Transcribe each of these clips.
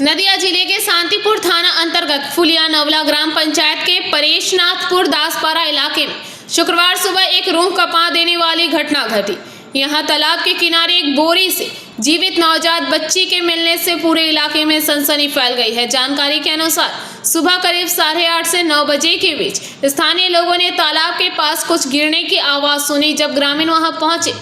नदिया जिले के शांतिपुर थाना अंतर्गत फुलिया नवला ग्राम पंचायत के परेशनाथपुर दासपारा इलाके में शुक्रवार सुबह एक रूह कपा देने वाली घटना घटी। यहां तालाब के किनारे एक बोरी से जीवित नवजात बच्ची के मिलने से पूरे इलाके में सनसनी फैल गई है। जानकारी के अनुसार सुबह करीब 8:30 से 9 बजे के बीच स्थानीय लोगों ने तालाब के पास कुछ गिरने की आवाज सुनी। जब ग्रामीण वहां पहुंचे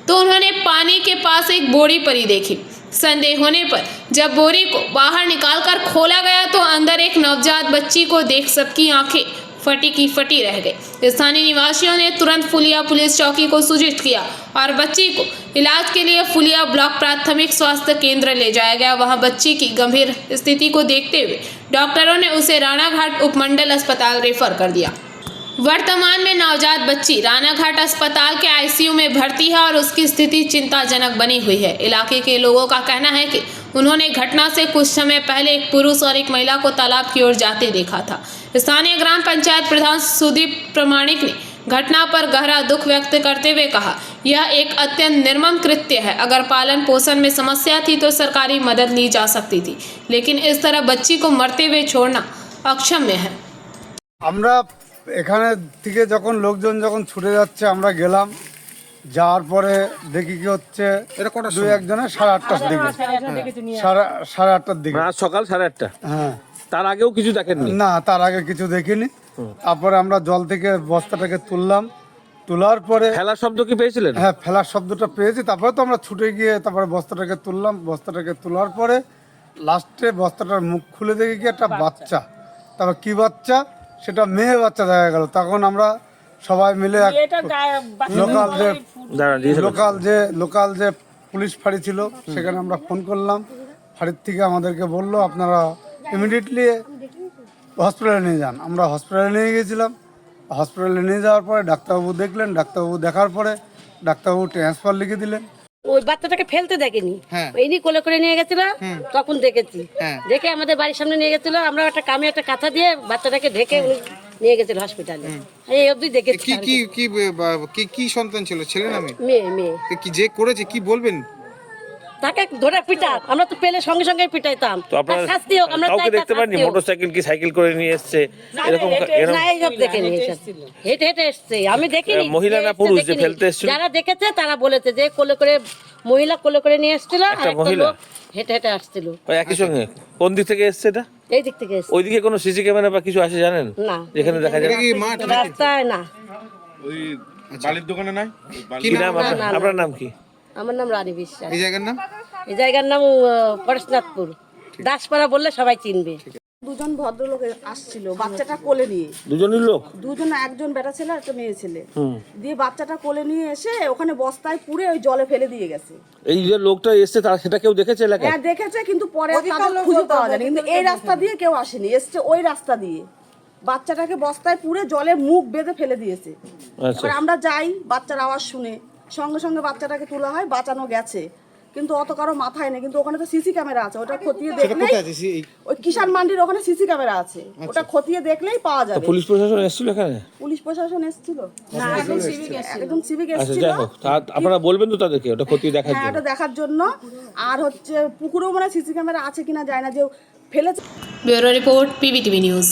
तो उन्होंने पानी के पास एक बोरी पड़ी देखी। संदेह होने पर जब बोरी को बाहर निकालकर खोला गया तो अंदर एक नवजात बच्ची को देख सबकी आंखें फटी की फटी रह गई। स्थानीय निवासियों ने तुरंत फुलिया पुलिस चौकी को सूचित किया और बच्ची को इलाज के लिए फुलिया ब्लॉक प्राथमिक स्वास्थ्य केंद्र ले जाया गया। वहां बच्ची की गंभीर स्थिति को देखते हुए डॉक्टरों ने उसे रानाघाट उपमंडल अस्पताल रेफर कर दिया। वर्तमान में नवजात बच्ची रानाघाट अस्पताल के आईसीयू में भर्ती है और उसकी स्थिति चिंताजनक बनी हुई है। इलाके के लोगों का कहना है कि उन्होंने घटना से कुछ समय पहले एक पुरुष और एक महिला को तालाब की ओर जाते देखा था। स्थानीय ग्राम पंचायत प्रधान सुदीप प्रमाणिक ने घटना पर गहरा दुख व्यक्त करते हुए कहा, यह एक अत्यंत निर्मम कृत्य है। अगर पालन पोषण में समस्या थी तो सरकारी मदद ली जा सकती थी, लेकिन इस तरह बच्ची को मरते हुए छोड़ना अक्षम्य है। আমরা এখানে থেকে যখন লোকজন যখন ছুটে যাচ্ছে আমরা গেলাম, যাওয়ার পরে দেখি কি হচ্ছে দুই একজনের 8:30টার দিকে, 8:30টার দিকে, সকাল 8:30। হ্যাঁ, তার আগেও কিছু দেখেননি? না, তার আগে কিছু দেখিনি। তারপরে আমরা জল থেকে বস্তাটাকে তুললাম, তোলার পরে ফেলার শব্দ কি পেয়েছিলেন? হ্যাঁ, ফেলার শব্দটা পেয়েছি। তারপরে তো আমরা ছুটে গিয়ে তারপরে বস্তাটাকে তুললাম। বস্তাটাকে তোলার পরে লাস্টে বস্তাটার মুখ খুলে দেখি কি একটা বাচ্চা। তারপর কি বাচ্চা, সেটা মেয়ে বাচ্চা দেখা গেল। তখন আমরা সবাই মিলে লোকাল যে পুলিশ ফাঁড়ি ছিল সেখানে আমরা ফোন করলাম। ফাঁড়ির থেকে আমাদেরকে বললো আপনারা ইমিডিয়েটলি হসপিটালে নিয়ে যান। আমরা হসপিটালে নিয়ে গেছিলাম। হসপিটালে নিয়ে যাওয়ার পরে ডাক্তারবাবু দেখলেন। ডাক্তারবাবু দেখার পরে ডাক্তারবাবু ট্রান্সফার লিখে দিলেন। ওই বাচ্চাটাকে ফেলতে দেখেনি, এমনি কোলে করে নিয়ে গেছিল, তখন দেখেছি। দেখে আমাদের বাড়ির সামনে নিয়ে গেছিল, আমরা একটা কামে একটা কাঁথা দিয়ে বাচ্চাটাকে ঢেকে নিয়ে গেছিল হসপিটালে। এই অবধি দেখেছি। কি কি কি কি কি সন্তান ছিল, ছেলে না মেয়ে? মেয়ে। মেয়ে কি যে করেছে কি বলবেন? তাকে ধরে পিটাত, আমরা তো পেলে সঙ্গে সঙ্গে পিটাইতাম। তো আপনারা শাস্তি হোক, আমরা কাউকে দেখতে পারেননি? মোটরসাইকেল কি সাইকেল করে নিয়ে এসেছে এরকম? না, এইসব দেখেনি। হেঁটে হেঁটে এসছে, আমি দেখিনি। মহিলা না পুরুষ যে ফেলতে এসেছিল? যারা দেখেছে তারা বলেছে যে কোলে করে মহিলা কোলে করে নিয়ে এসেছিল, আর একটা লোক হেঁটে হেঁটে আসছিল। ওই একই সঙ্গে? কোন দিক থেকে এসছে এটা? এই দিক থেকে এসছে। ওইদিকে কোনো সিসি ক্যামেরা বা কিছু আসে জানেন? না, যেখানে দেখা যায় রাস্তায় না। ওই বালির দোকানে নাই? কি নাম আপনার? নাম কি? আমার নাম রানী বিশ্বাস। এই জায়গার নাম? এই জায়গার নাম পরেশনাথপুর দাসপাড়া, বললে সবাই চিনবে। দুজন ভদ্রলোক আসছিল বাচ্চাটা কোলে নিয়ে। দুজনই লোক? দুজন, একজন বেটা ছেলে একটা মেয়ে ছেলে। দিয়ে বাচ্চাটা কোলে নিয়ে এসে ওখানে বস্তায় পুরে ওই জলে ফেলে দিয়ে গেছে। এই যে লোকটা এসছে তার সেটা কেউ দেখেছে এলাকায়? হ্যাঁ, দেখেছে, কিন্তু পরে তাদের খুঁজে পাওয়া যায়নি। কিন্তু এই রাস্তা দিয়ে কেউ আসেনি, এসছে ওই রাস্তা দিয়ে। বাচ্চাটাকে বস্তায় পুরে জলে মুখ বেঁধে ফেলে দিয়েছে। এবার আমরা যাই, বাচ্চার আওয়াজ শুনে সঙ্গে সঙ্গে বাচ্চাটাকে তোলা হয়, বাঁচানো গেছে, কিন্তু অত কারো মাথায় নেই। কিন্তু ওখানে তো সিসি ক্যামেরা আছে, ওটা খতিয়ে দেখলেই, ওই কিষান মান্ডির ওখানে সিসি ক্যামেরা আছে, ওটা খতিয়ে দেখলেই পাওয়া যাবে। পুলিশ প্রশাসন এসেছিল এখানে? পুলিশ প্রশাসন এসেছিল না, একদম সিভিক এসেছিল। যাই হোক, আপনারা বলবেন তো তাদেরকে ওটা খতিয়ে দেখার জন্য? হ্যাঁ, ওটা দেখার জন্য। আর হচ্ছে পুকুরেও মানে সিসি ক্যামেরা আছে কিনা যায় না, যে ফেলেছে। Bureau report, PBTV news.